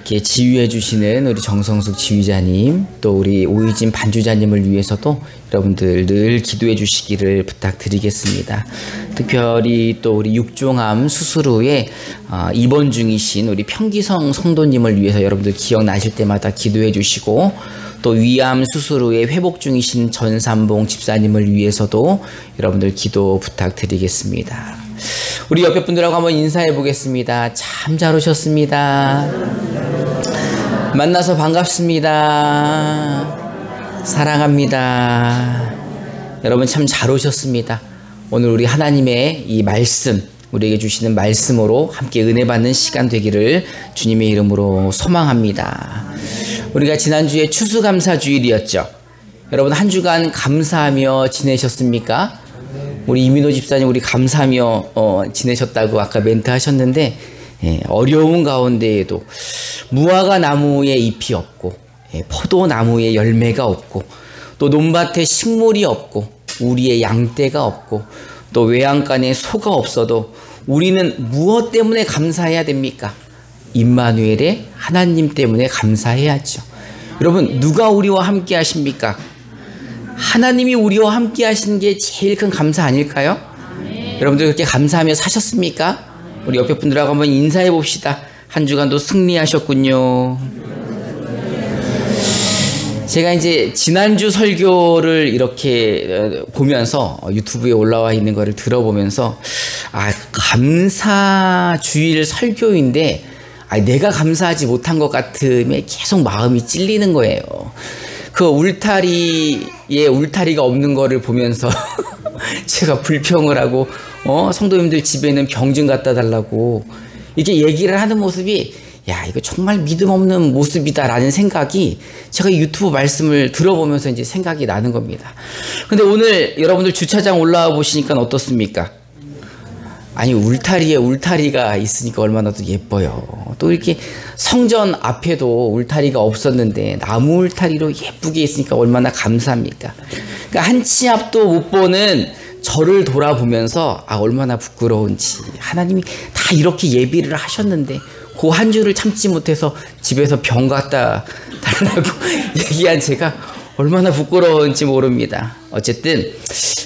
함께 지휘해 주시는 우리 정성숙 지휘자님, 또 우리 오희진 반주자님을 위해서도 여러분들 늘 기도해 주시기를 부탁드리겠습니다. 특별히 또 우리 육종암 수술 후에 입원 중이신 우리 평기성 성도님을 위해서 여러분들 기억나실 때마다 기도해 주시고, 또 위암 수술 후에 회복 중이신 전삼봉 집사님을 위해서도 여러분들 기도 부탁드리겠습니다. 우리 옆에 분들하고 한번 인사해 보겠습니다. 참 잘 오셨습니다. 만나서 반갑습니다. 사랑합니다. 여러분 참 잘 오셨습니다. 오늘 우리 하나님의 이 말씀, 우리에게 주시는 말씀으로 함께 은혜 받는 시간 되기를 주님의 이름으로 소망합니다. 우리가 지난주에 추수감사주일이었죠. 여러분 한 주간 감사하며 지내셨습니까? 우리 이민호 집사님 우리 감사하며 지내셨다고 아까 멘트 하셨는데, 어려운 가운데에도 무화과 나무에 잎이 없고 포도나무에 열매가 없고 또 논밭에 식물이 없고 우리의 양떼가 없고 또 외양간에 소가 없어도 우리는 무엇 때문에 감사해야 됩니까? 임마누엘의 하나님 때문에 감사해야죠. 여러분 누가 우리와 함께 하십니까? 하나님이 우리와 함께 하시는 게 제일 큰 감사 아닐까요? 여러분들 그렇게 감사하며 사셨습니까? 우리 옆에 분들하고 한번 인사해 봅시다. 한 주간도 승리하셨군요. 제가 이제 지난주 설교를 이렇게 보면서 유튜브에 올라와 있는 거를 들어보면서 감사주일 설교인데 내가 감사하지 못한 것 같음에 계속 마음이 찔리는 거예요. 그 울타리에 울타리가 없는 거를 보면서 제가 불평을 하고 성도님들 집에는 병 좀 갖다 달라고 이렇게 얘기를 하는 모습이, 야 이거 정말 믿음 없는 모습이다 라는 생각이 제가 유튜브 말씀을 들어보면서 이제 생각이 나는 겁니다. 근데 오늘 여러분들 주차장 올라와 보시니까 어떻습니까? 아니 울타리에 울타리가 있으니까 얼마나 더 예뻐요. 또 이렇게 성전 앞에도 울타리가 없었는데 나무 울타리로 예쁘게 있으니까 얼마나 감사합니까? 그러니까 한 치 앞도 못 보는 저를 돌아보면서 얼마나 부끄러운지, 하나님이 다 이렇게 예비를 하셨는데 그 한 주를 참지 못해서 집에서 병 갖다 달라고 얘기한 제가 얼마나 부끄러운지 모릅니다. 어쨌든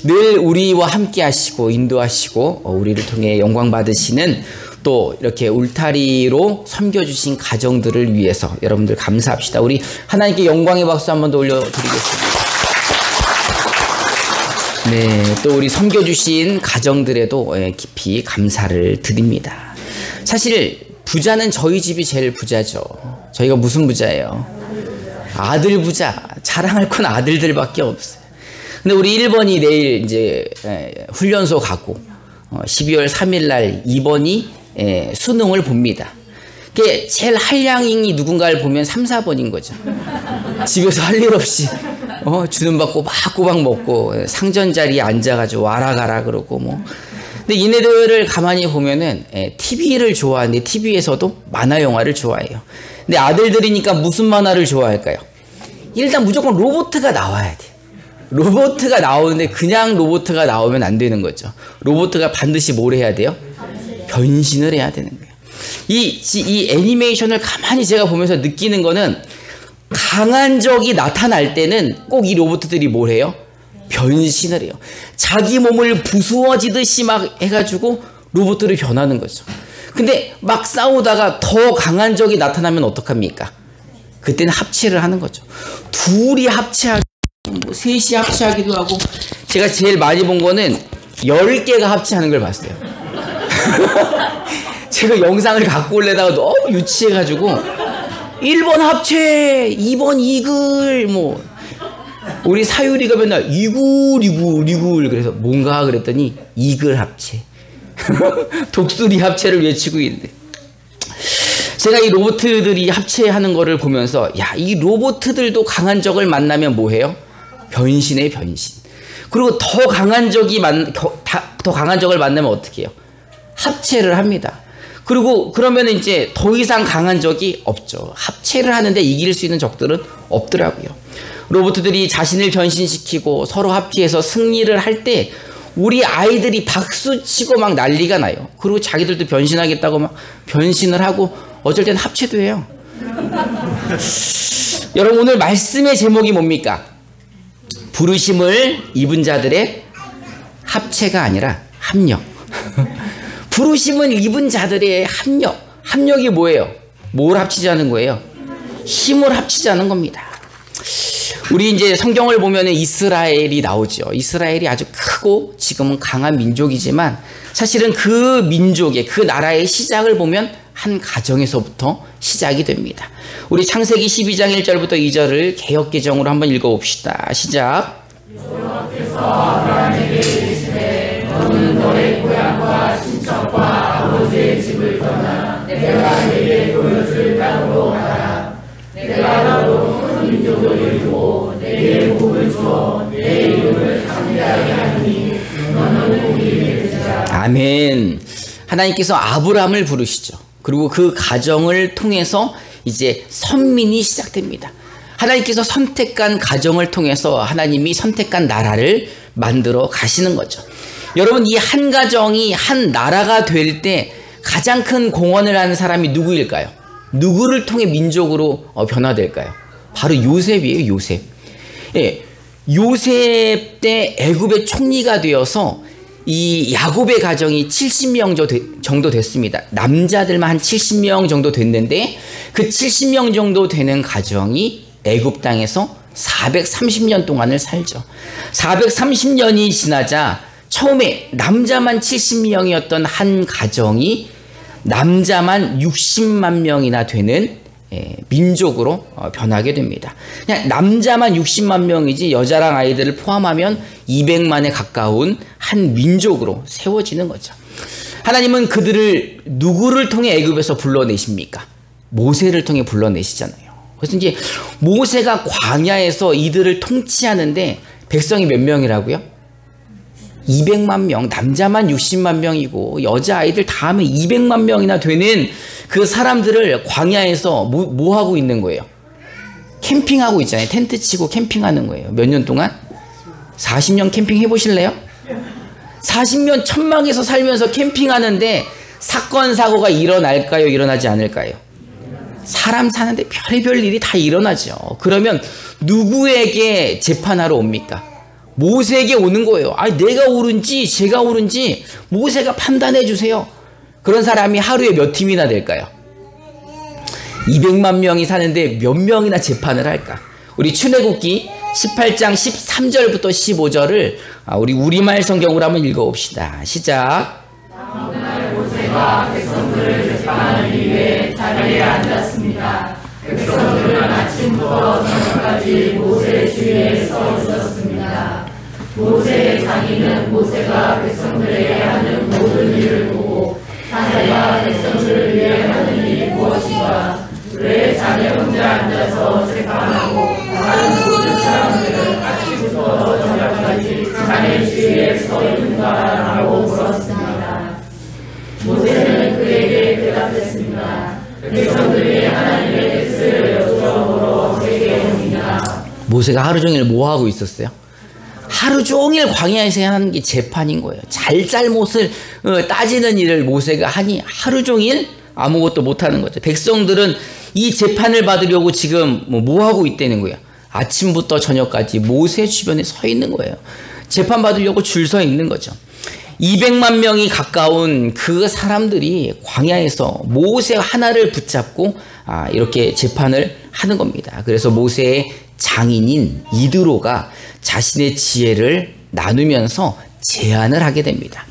늘 우리와 함께 하시고 인도하시고 우리를 통해 영광 받으시는, 또 이렇게 울타리로 섬겨주신 가정들을 위해서 여러분들 감사합시다. 우리 하나님께 영광의 박수 한 번 더 올려드리겠습니다. 네, 또 우리 섬겨주신 가정들에도 깊이 감사를 드립니다. 사실 부자는 저희 집이 제일 부자죠. 저희가 무슨 부자예요? 아들 부자. 자랑할 건 아들들밖에 없어요. 근데 우리 1번이 내일 이제 훈련소 가고 12월 3일 날 2번이 수능을 봅니다. 그게 제일 한량인이 누군가를 보면 3, 4번인 거죠. 집에서 할 일 없이 주는 밥 꼬박꼬박 먹고 상전 자리에 앉아가지고 와라 가라 그러고 뭐. 근데 얘네들을 가만히 보면은 TV를 좋아하는데 TV에서도 만화 영화를 좋아해요. 근데 아들들이니까 무슨 만화를 좋아할까요? 일단 무조건 로봇가 나와야 돼. 로봇가 나오는데 그냥 로봇가 나오면 안 되는 거죠. 로봇가 반드시 뭘 해야 돼요? 변신을 해야 되는 거예요. 이 애니메이션을 가만히 제가 보면서 느끼는 거는, 강한 적이 나타날 때는 꼭 이 로봇들이 뭘 해요? 변신을 해요. 자기 몸을 부수어지듯이 막 해가지고 로봇들이 변하는 거죠. 근데 막 싸우다가 더 강한 적이 나타나면 어떡합니까? 그때는 합체를 하는 거죠. 둘이 합체하고 셋이 합체하기도 하고, 제가 제일 많이 본 거는 10개가 합체하는 걸 봤어요. 제가 영상을 갖고 올래다가 너무 유치해가지고 1번 합체, 2번 이글, 뭐 우리 사유리가 맨날 이글 그래서 뭔가 그랬더니 이글 합체. 독수리 합체를 외치고 있는데, 제가 이 로봇들이 합체하는 거를 보면서, 야, 이 로봇들도 강한 적을 만나면 뭐 해요? 변신해, 변신. 그리고 더 강한 적을 만나면 어떻게 해요? 합체를 합니다. 그리고 그러면 이제 더 이상 강한 적이 없죠. 합체를 하는데 이길 수 있는 적들은 없더라고요. 로봇들이 자신을 변신시키고 서로 합체해서 승리를 할 때 우리 아이들이 박수치고 막 난리가 나요. 그리고 자기들도 변신하겠다고 막 변신을 하고 어쩔 땐 합체도 해요. 여러분 오늘 말씀의 제목이 뭡니까? 부르심을 입은 자들의 합체가 아니라 합력. 부르심을 입은 자들의 합력. 합력이 뭐예요? 뭘 합치자는 거예요? 힘을 합치자는 겁니다. 우리 이제 성경을 보면 이스라엘이 나오죠. 이스라엘이 아주 크고 지금은 강한 민족이지만 사실은 그 민족의 그 나라의 시작을 보면 한 가정에서부터 시작이 됩니다. 우리 창세기 12장 1절부터 2절을 개역개정으로 한번 읽어봅시다. 시작. 여호와께서 아브라함에게 이르시되 너는 너의 고향과 친척과 아버지의 집을 떠나 내가 내게 보여줄 땅으로 가라. 내가 너로 큰 민족을 이루고 내게 복을 주어 내 이름을 창대하게 하니 너는 복이 되리라. 아멘. 하나님께서 아브라함을 부르시죠. 그리고 그 가정을 통해서 이제 선민이 시작됩니다. 하나님께서 선택한 가정을 통해서 하나님이 선택한 나라를 만들어 가시는 거죠. 여러분 이 한 가정이 한 나라가 될 때 가장 큰 공헌을 하는 사람이 누구일까요? 누구를 통해 민족으로 변화될까요? 바로 요셉이에요. 요셉. 예, 요셉 때 애굽의 총리가 되어서 이 야곱의 가정이 70명 정도 됐습니다. 남자들만 한 70명 정도 됐는데 그 70명 정도 되는 가정이 애굽 땅에서 430년 동안을 살죠. 430년이 지나자 처음에 남자만 70명이었던 한 가정이 남자만 60만 명이나 되는 민족으로 변하게 됩니다. 그냥 남자만 60만 명이지 여자랑 아이들을 포함하면 200만에 가까운 한 민족으로 세워지는 거죠. 하나님은 그들을 누구를 통해 애굽에서 불러내십니까? 모세를 통해 불러내시잖아요. 그래서 이제 모세가 광야에서 이들을 통치하는데 백성이 몇 명이라고요? 200만 명, 남자만 60만 명이고 여자 아이들 다 하면 200만 명이나 되는 그 사람들을 광야에서 뭐 하고 있는 거예요? 캠핑하고 있잖아요. 텐트 치고 캠핑하는 거예요. 몇 년 동안? 40년 캠핑 해보실래요? 40년 천막에서 살면서 캠핑하는데 사건 사고가 일어날까요? 일어나지 않을까요? 사람 사는데 별의별 일이 다 일어나죠. 그러면 누구에게 재판하러 옵니까? 모세에게 오는 거예요. 아, 내가 옳은지 제가 옳은지 모세가 판단해 주세요. 그런 사람이 하루에 몇 팀이나 될까요? 200만 명이 사는데 몇 명이나 재판을 할까? 우리 출애굽기 18장 13절부터 15절을 우리 우리말 성경으로 한번 읽어봅시다. 시작. 다음날 모세가 백성들을 재판하기 위해 자리에 앉았습니다. 백성들은 아침부터 저녁까지 모세 주위에 서 있었습니다. 모세의 장인은 모세가 백성들에게 하는 모든 일을 보고 자네가 백성들을 위해 하는 일이 무엇인가, 왜 자네 혼자 앉아서 재판하고 다른 모든 사람들은 아침부터 저녁까지 자네 주위에 서 있는가라고 물었습니다. 모세는 그에게 대답했습니다. 백성들이 하나님의 뜻을 여쭤보러 제게 옵니다. 모세가 하루 종일 뭐 하고 있었어요? 하루 종일 광야에서 하는 게 재판인 거예요. 잘잘못을 따지는 일을 모세가 하니 하루 종일 아무것도 못하는 거죠. 백성들은 이 재판을 받으려고 지금 뭐 하고 있다는 거예요. 아침부터 저녁까지 모세 주변에 서 있는 거예요. 재판 받으려고 줄 서 있는 거죠. 200만 명이 가까운 그 사람들이 광야에서 모세 하나를 붙잡고 이렇게 재판을 하는 겁니다. 그래서 모세의 장인인 이드로가 자신의 지혜를 나누면서 제안을 하게 됩니다.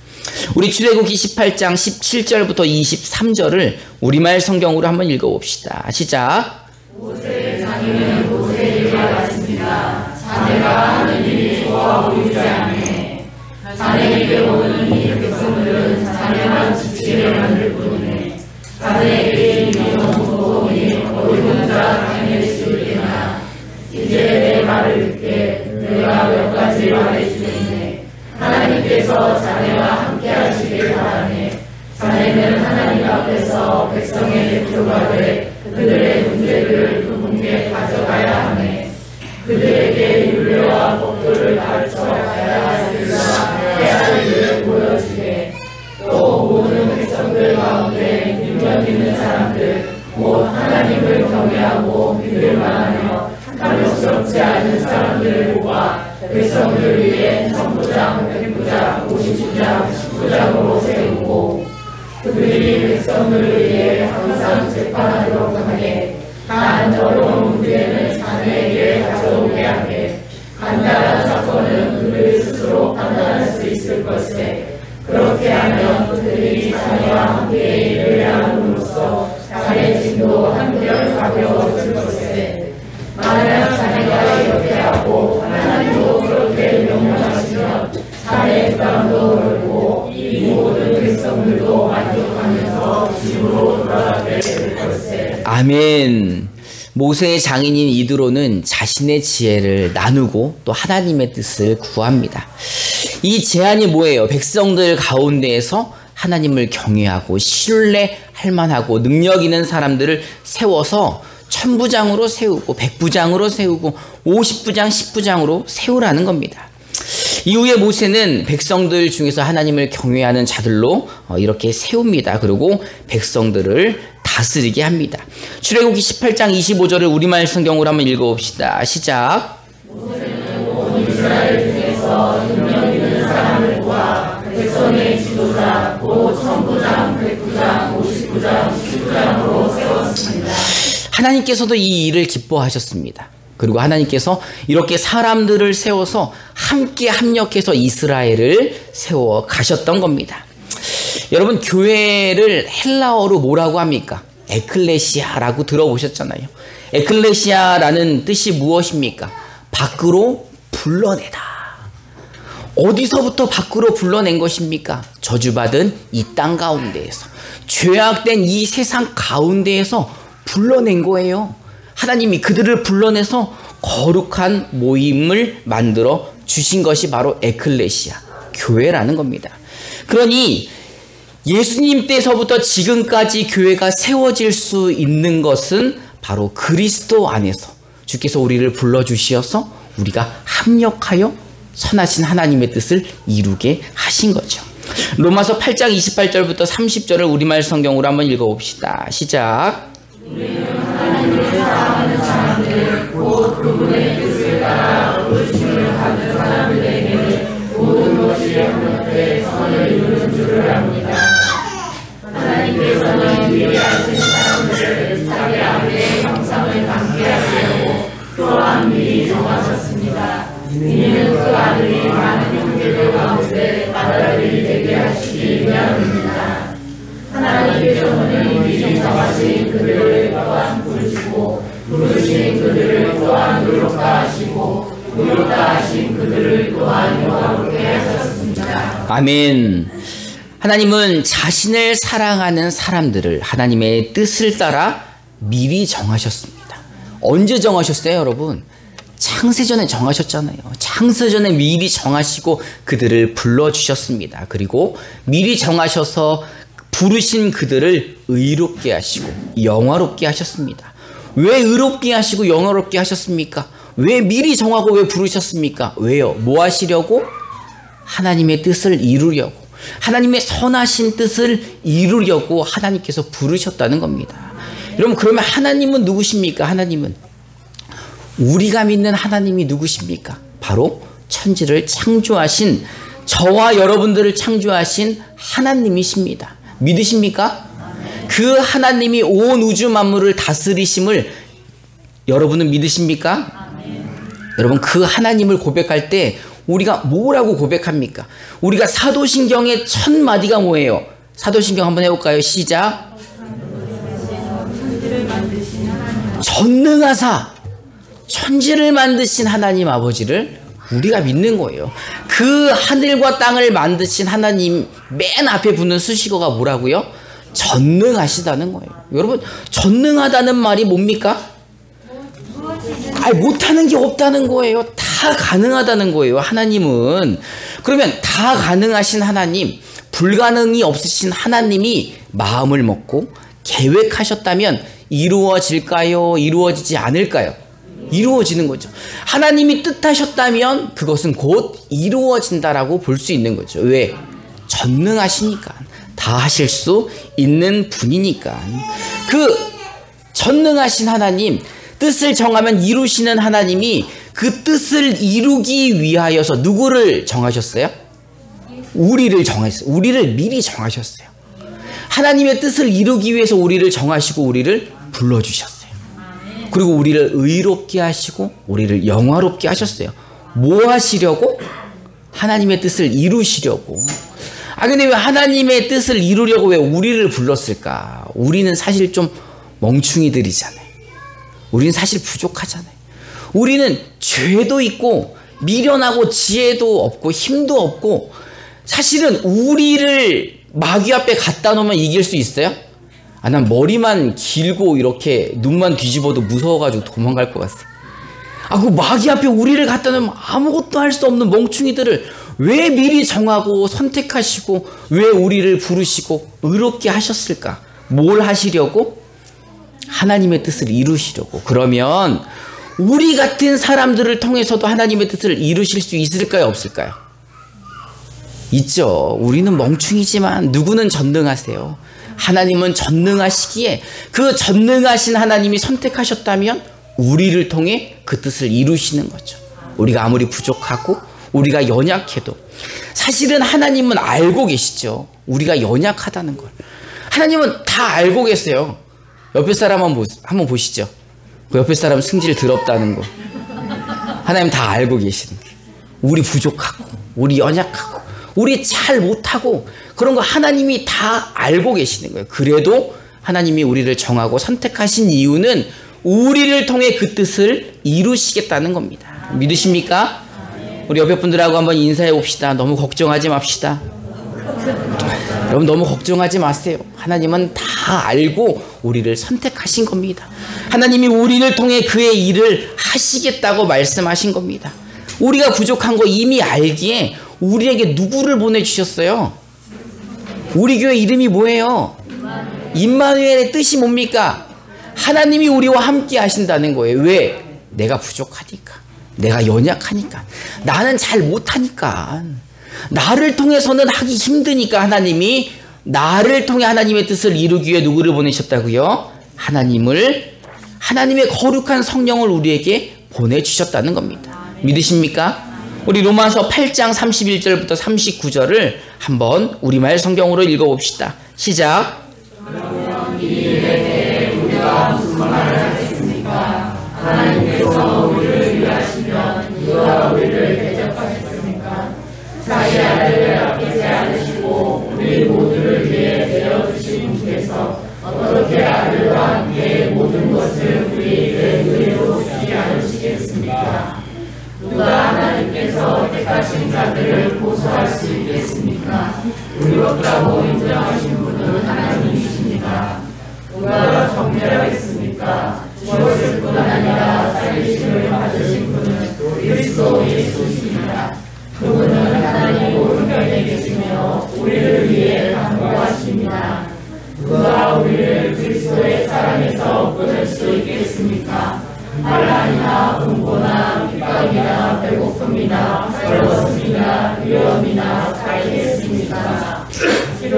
우리 출애굽기 18장 17절부터 23절을 우리말 성경으로 한번 읽어봅시다. 시작. 모세의 장인은 모세에게 말했습니다. 자네가 하는 일이 좋아 보이지 않네. 자네에게 오는 이 백성들은 자네만 지치게 만들 뿐이네. 자네에게 이미 너무 보니 어디 혼자 다닐 수 있겠나. 이제 내 말을 듣게. 내가 몇 가지 말해주겠네. 하나님께서 자네와 함께 하시길 바라네. 자네는 하나님 앞에서 백성의 대표가 돼 그들의 문제를 그분께 가져가야 하네. 그들에게 율례와 법도를 가르쳐 가야 할 일을 보여주게. 또 모든 백성들 가운데 능력 있는 경외하고 믿을만하며 탐욕스럽지 않은 사람들을 모아 백성들을 위해 천부장, 백부장, 50부장, 10부장으로 세우고 그들이 백성들을 위해 항상 재판하도록 하게 단 어려운 문제는 자네에게 가져오게 하게 간단한 사건은 그들 스스로 판단할 수 있을 것에 그렇게 하면 그들이 자네와 함께 일을 함으로써 자네 짐도 한결 가벼워질 것에 만약 자네가 이렇게 하고 하나님도 그렇게 명령하시면 자네 부담도 덜고 이 모든 백성들도 만족하면서 집으로 돌아가게 될 것에. 아멘. 모세의 장인인 이드로는 자신의 지혜를 나누고 또 하나님의 뜻을 구합니다. 이 제안이 뭐예요? 백성들 가운데에서 하나님을 경외하고 신뢰할 만하고 능력 있는 사람들을 세워서 천부장으로 세우고 백부장으로 세우고 50부장 10부장으로 세우라는 겁니다. 이후에 모세는 백성들 중에서 하나님을 경외하는 자들로 이렇게 세웁니다. 그리고 백성들을 다스리게 합니다. 출애굽기 18장 25절을 우리말 성경으로 한번 읽어봅시다. 시작. 모세는 온 이스라엘 중에서 능력 있는 사람을 모아 백성의 지도자 곧 천부장, 백부장, 50부장, 10부장으로 세웠습니다. 하나님께서도 이 일을 기뻐하셨습니다. 그리고 하나님께서 이렇게 사람들을 세워서 함께 합력해서 이스라엘을 세워 가셨던 겁니다. 여러분, 교회를 헬라어로 뭐라고 합니까? 에클레시아라고 들어보셨잖아요. 에클레시아라는 뜻이 무엇입니까? 밖으로 불러내다. 어디서부터 밖으로 불러낸 것입니까? 저주받은 이 땅 가운데에서, 죄악된 이 세상 가운데에서 불러낸 거예요. 하나님이 그들을 불러내서 거룩한 모임을 만들어 주신 것이 바로 에클레시아, 교회라는 겁니다. 그러니 예수님 때서부터 지금까지 교회가 세워질 수 있는 것은 바로 그리스도 안에서 주께서 우리를 불러주시어서 우리가 합력하여 선하신 하나님의 뜻을 이루게 하신 거죠. 로마서 8장 28절부터 30절을 우리말 성경으로 한번 읽어봅시다. 시작. 우리는 하나님을 사랑하는 사람들 곧 그분의 뜻을 따라 부르심을 받은 사람들에게는 모든 것이 협력돼 선을 이루는 줄을 압니다. 하나님께서는 미리 아신 사람들을 자기 아들의 형상을 담게 하시려고 또한 미리 정하셨습니다. 이는 그 아들이 많은 형제들 가운데 아들이 되게 하시기 위함입니다. 하나님께서는 미리 정하신 그들을 또한 부르시고 부르신 그들을 또한 의롭다 하시고 의롭다 하신 그들을 또한 영화롭게 하셨습니다. 아멘. 하나님은 자신을 사랑하는 사람들을 하나님의 뜻을 따라 미리 정하셨습니다. 언제 정하셨어요, 여러분? 창세전에 정하셨잖아요. 창세전에 미리 정하시고 그들을 불러주셨습니다. 그리고 미리 정하셔서 부르신 그들을 의롭게 하시고 영화롭게 하셨습니다. 왜 의롭게 하시고 영화롭게 하셨습니까? 왜 미리 정하고 왜 부르셨습니까? 왜요? 뭐 하시려고? 하나님의 뜻을 이루려고, 하나님의 선하신 뜻을 이루려고 하나님께서 부르셨다는 겁니다. 여러분, 그러면 하나님은 누구십니까? 하나님은, 우리가 믿는 하나님이 누구십니까? 바로 천지를 창조하신, 저와 여러분들을 창조하신 하나님이십니다. 믿으십니까? 그 하나님이 온 우주 만물을 다스리심을 여러분은 믿으십니까? 여러분, 그 하나님을 고백할 때 우리가 뭐라고 고백합니까? 우리가 사도신경의 첫 마디가 뭐예요? 사도신경 한번 해볼까요? 시작. 전능하사 천지를 만드신 하나님 아버지를 우리가 믿는 거예요. 그 하늘과 땅을 만드신 하나님 맨 앞에 붙는 수식어가 뭐라고요? 전능하시다는 거예요. 여러분, 전능하다는 말이 뭡니까? 못하는 게 없다는 거예요. 다 가능하다는 거예요, 하나님은. 그러면 다 가능하신 하나님, 불가능이 없으신 하나님이 마음을 먹고 계획하셨다면 이루어질까요? 이루어지지 않을까요? 이루어지는 거죠. 하나님이 뜻하셨다면 그것은 곧 이루어진다라고 볼 수 있는 거죠. 왜? 전능하시니까. 다 하실 수 있는 분이니까. 그 전능하신 하나님, 뜻을 정하면 이루시는 하나님이 그 뜻을 이루기 위하여서 누구를 정하셨어요? 우리를 정하셨어요. 우리를 미리 정하셨어요. 하나님의 뜻을 이루기 위해서 우리를 정하시고 우리를 불러주셨어요. 그리고 우리를 의롭게 하시고 우리를 영화롭게 하셨어요. 뭐 하시려고? 하나님의 뜻을 이루시려고. 근데 왜 하나님의 뜻을 이루려고 왜 우리를 불렀을까? 우리는 사실 좀 멍충이들이잖아요. 우리는 사실 부족하잖아요. 우리는 죄도 있고 미련하고 지혜도 없고 힘도 없고, 사실은 우리를 마귀 앞에 갖다 놓으면 이길 수 있어요? 난 머리만 길고 이렇게 눈만 뒤집어도 무서워가지고 도망갈 것 같아. 그 마귀 앞에 우리를 갖다 놓으면 아무것도 할 수 없는 멍충이들을 왜 미리 정하고 선택하시고 왜 우리를 부르시고 의롭게 하셨을까? 뭘 하시려고? 하나님의 뜻을 이루시려고. 그러면 우리 같은 사람들을 통해서도 하나님의 뜻을 이루실 수 있을까요? 없을까요? 있죠. 우리는 멍충이지만 누구는 전능하세요. 하나님은 전능하시기에 그 전능하신 하나님이 선택하셨다면 우리를 통해 그 뜻을 이루시는 거죠. 우리가 아무리 부족하고 우리가 연약해도 사실은 하나님은 알고 계시죠. 우리가 연약하다는 걸. 하나님은 다 알고 계세요. 옆에 사람 한번 보시죠. 그 옆에 사람 승질 더럽다는 거. 하나님 다 알고 계시는 거예요. 우리 부족하고 우리 연약하고 우리 잘 못하고 그런 거 하나님이 다 알고 계시는 거예요. 그래도 하나님이 우리를 정하고 선택하신 이유는 우리를 통해 그 뜻을 이루시겠다는 겁니다. 믿으십니까? 우리 옆에 분들하고 한번 인사해 봅시다. 너무 걱정하지 맙시다. 여러분 너무 걱정하지 마세요. 하나님은 다 알고 우리를 선택하신 겁니다. 하나님이 우리를 통해 그의 일을 하시겠다고 말씀하신 겁니다. 우리가 부족한 거 이미 알기에 우리에게 누구를 보내주셨어요? 우리 교회 이름이 뭐예요? 임마누엘의 뜻이 뭡니까? 하나님이 우리와 함께 하신다는 거예요. 왜? 내가 부족하니까. 내가 연약하니까. 나는 잘 못하니까. 나를 통해서는 하기 힘드니까 하나님이 나를 통해 하나님의 뜻을 이루기 위해 누구를 보내셨다고요? 하나님의 거룩한 성령을 우리에게 보내주셨다는 겁니다. 믿으십니까? 우리 로마서 8장 31절부터 39절을 한번 우리말 성경으로 읽어봅시다. 시작. 그러면 이 일에 대해 우리가 무슨 말을 하겠습니까? 하나님께서 우리를 위하시면 누가 우리를 대적하셨습니까? 자기 아들을 아끼지 않으시고 우리 모두를 위해 내어주신 분께서 어떻게 아들과 함께 모든 것을 우리에게 의로 주지 않으시겠습니까? 누가 하나님께서 택하신 자들을 고소할 수 있겠습니까? 의롭다고 인정하신 분은 하나님이십니다. 누가 정죄하겠습니까? 죽었을 뿐 아니라 살리심을 받으신 분은 그리스도 예수이십니다. 그분은 하나님 오른편에 계시며 우리를 위해 간구하십니다. 누가 우리를 그리스도의 사랑에서 끊을 수 있겠습니까? 환난이나 공고나 핍박이나 배고픔이나 벌거벗음이나 위험이나 가이겠습니까?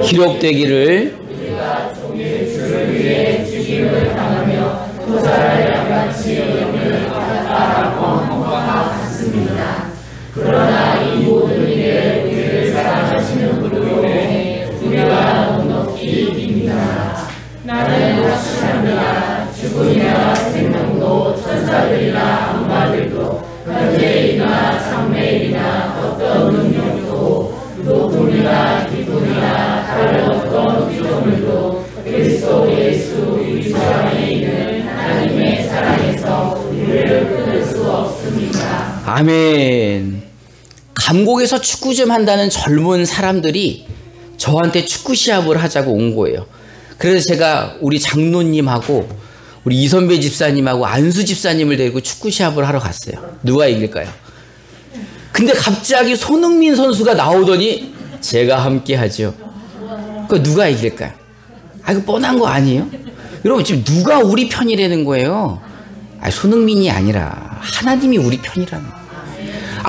기록되기를 우리가 종일 주를 위해 죽임을 당하며 도살을 양같이 영을 받았다라고 한 것과 같습니다. 그러나 이 모든 일에 우리를 사랑하시는 분으로 인해 우리가 넉넉히 이깁니다. 나는 확신합니다. 죽음이나 생명도 천사들이나 악마들도 현재이나 장래이나 어떤 능력도 높음이나 기쁨이나 다른 어떤 피조물도 그리스도 예수 우리 주 안에 있는 하나님의 사랑에서 우리를 끊을 수 없습니다. 아멘. 감곡에서 축구 좀 한다는 젊은 사람들이 저한테 축구 시합을 하자고 온 거예요. 그래서 제가 우리 장로님하고 우리 이선배 집사님하고 안수 집사님을 데리고 축구 시합을 하러 갔어요. 누가 이길까요? 근데 갑자기 손흥민 선수가 나오더니 제가 함께 하죠. 그 누가 이길까요? 이거 뻔한 거 아니에요? 여러분 지금 누가 우리 편이라는 거예요? 손흥민이 아니라 하나님이 우리 편이라는 거예요.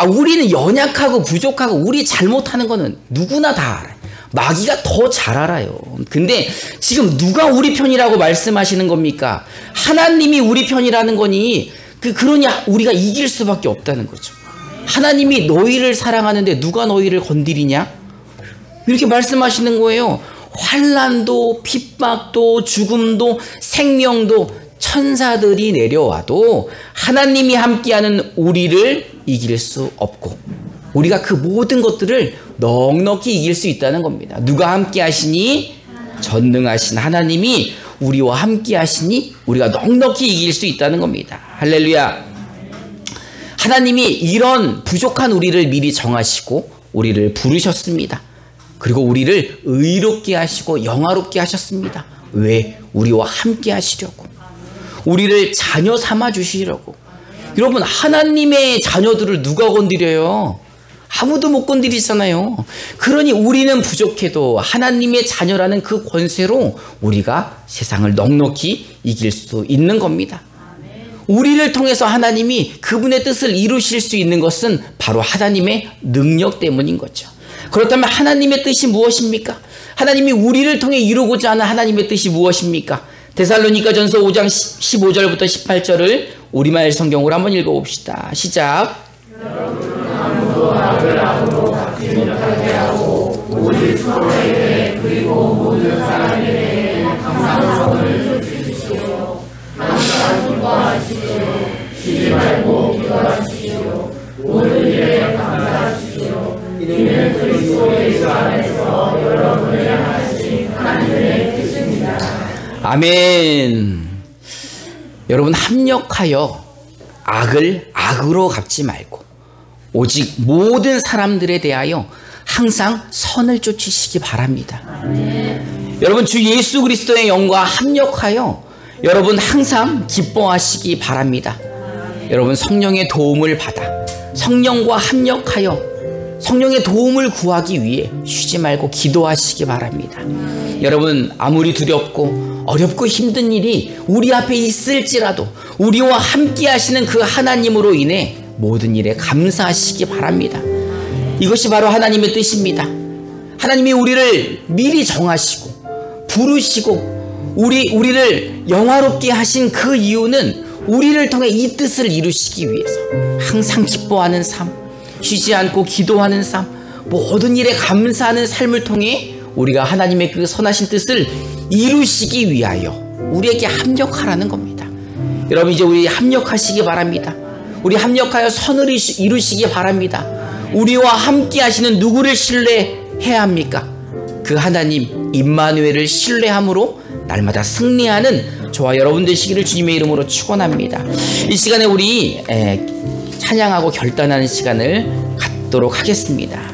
우리는 연약하고 부족하고 우리 잘못하는 거는 누구나 다 알아요. 마귀가 더 잘 알아요. 근데 지금 누가 우리 편이라고 말씀하시는 겁니까? 하나님이 우리 편이라는 거니 그러니 우리가 이길 수밖에 없다는 거죠. 하나님이 너희를 사랑하는데 누가 너희를 건드리냐? 이렇게 말씀하시는 거예요. 환난도 핍박도 죽음도 생명도 천사들이 내려와도 하나님이 함께하는 우리를 이길 수 없고 우리가 그 모든 것들을 넉넉히 이길 수 있다는 겁니다. 누가 함께 하시니? 전능하신 하나님이 우리와 함께 하시니 우리가 넉넉히 이길 수 있다는 겁니다. 할렐루야. 하나님이 이런 부족한 우리를 미리 정하시고 우리를 부르셨습니다. 그리고 우리를 의롭게 하시고 영화롭게 하셨습니다. 왜? 우리와 함께 하시려고. 우리를 자녀 삼아 주시려고. 여러분, 하나님의 자녀들을 누가 건드려요? 아무도 못 건드리잖아요. 그러니 우리는 부족해도 하나님의 자녀라는 그 권세로 우리가 세상을 넉넉히 이길 수 있는 겁니다. 우리를 통해서 하나님이 그분의 뜻을 이루실 수 있는 것은 바로 하나님의 능력 때문인 거죠. 그렇다면 하나님의 뜻이 무엇입니까? 하나님이 우리를 통해 이루고자 하는 하나님의 뜻이 무엇입니까? 데살로니가전서 5장 15절부터 18절을 우리말 성경으로 한번 읽어봅시다. 시작. 여러분 아무도 악을 악으로 갚지 못하게 하고 오직 서로에게 그리고 모든 사람에 대해 감사성을 주십시오. 항상 기뻐하십시오. 쉬지 말고 기도하십시오. 모든 일에 감사하십시오. 이는 그리스도 예수 안에서 여러분을 향하신 하나님의 뜻입니다. 아멘. 여러분, 합력하여 악을 악으로 갚지 말고 오직 모든 사람들에 대하여 항상 선을 쫓으시기 바랍니다. 여러분, 주 예수 그리스도의 영과 합력하여 여러분 항상 기뻐하시기 바랍니다. 여러분, 성령의 도움을 받아 성령과 합력하여 성령의 도움을 구하기 위해 쉬지 말고 기도하시기 바랍니다. 여러분, 아무리 두렵고 어렵고 힘든 일이 우리 앞에 있을지라도 우리와 함께 하시는 그 하나님으로 인해 모든 일에 감사하시기 바랍니다. 이것이 바로 하나님의 뜻입니다. 하나님이 우리를 미리 정하시고 부르시고 우리를 영화롭게 하신 그 이유는 우리를 통해 이 뜻을 이루시기 위해서 항상 기뻐하는 삶, 쉬지 않고 기도하는 삶, 모든 일에 감사하는 삶을 통해 우리가 하나님의 그 선하신 뜻을 이루시기 위하여 우리에게 합력하라는 겁니다. 여러분, 이제 우리 합력하시기 바랍니다. 우리 합력하여 선을 이루시기 바랍니다. 우리와 함께 하시는 누구를 신뢰해야 합니까? 그 하나님 임마누엘을 신뢰함으로 날마다 승리하는 저와 여러분 되시기를 주님의 이름으로 축원합니다. 이 시간에 우리 찬양하고 결단하는 시간을 갖도록 하겠습니다.